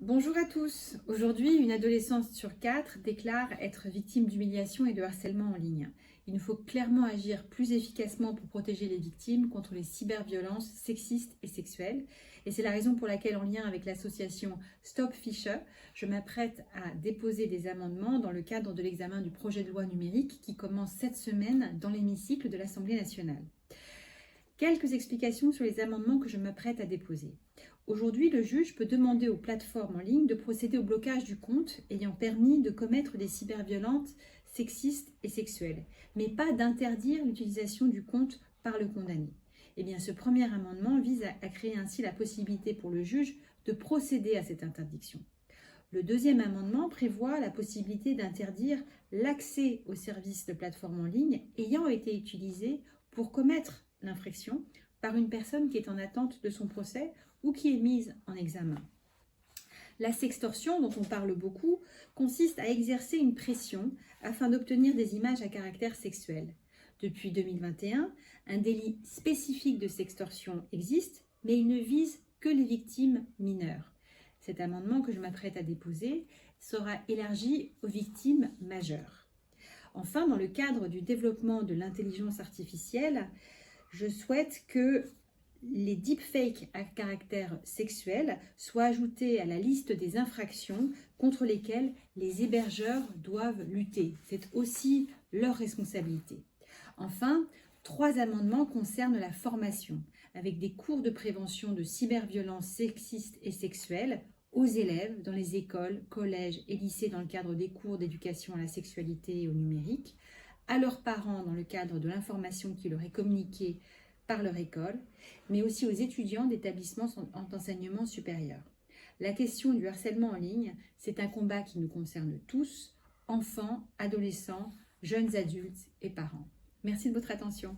Bonjour à tous. Aujourd'hui, une adolescente sur 4 déclare être victime d'humiliation et de harcèlement en ligne. Il nous faut clairement agir plus efficacement pour protéger les victimes contre les cyberviolences sexistes et sexuelles. Et c'est la raison pour laquelle, en lien avec l'association Stop Fisher, je m'apprête à déposer des amendements dans le cadre de l'examen du projet de loi numérique qui commence cette semaine dans l'hémicycle de l'Assemblée nationale. Quelques explications sur les amendements que je m'apprête à déposer. Aujourd'hui, le juge peut demander aux plateformes en ligne de procéder au blocage du compte ayant permis de commettre des cyberviolences sexistes et sexuelles, mais pas d'interdire l'utilisation du compte par le condamné. Eh bien, ce premier amendement vise à créer ainsi la possibilité pour le juge de procéder à cette interdiction. Le deuxième amendement prévoit la possibilité d'interdire l'accès aux services de plateforme en ligne ayant été utilisés pour commettre l'infraction par une personne qui est en attente de son procès ou qui est mise en examen. La sextorsion, dont on parle beaucoup, consiste à exercer une pression afin d'obtenir des images à caractère sexuel. Depuis 2021, un délit spécifique de sextorsion existe, mais il ne vise que les victimes mineures. Cet amendement que je m'apprête à déposer sera élargi aux victimes majeures. Enfin, dans le cadre du développement de l'intelligence artificielle, je souhaite que les deepfakes à caractère sexuel soient ajoutés à la liste des infractions contre lesquelles les hébergeurs doivent lutter. C'est aussi leur responsabilité. Enfin, 3 amendements concernent la formation, avec des cours de prévention de cyberviolences sexistes et sexuelles aux élèves dans les écoles, collèges et lycées dans le cadre des cours d'éducation à la sexualité et au numérique, à leurs parents dans le cadre de l'information qui leur est communiquée par leur école, mais aussi aux étudiants d'établissements d'enseignement supérieur. La question du harcèlement en ligne, c'est un combat qui nous concerne tous, enfants, adolescents, jeunes adultes et parents. Merci de votre attention.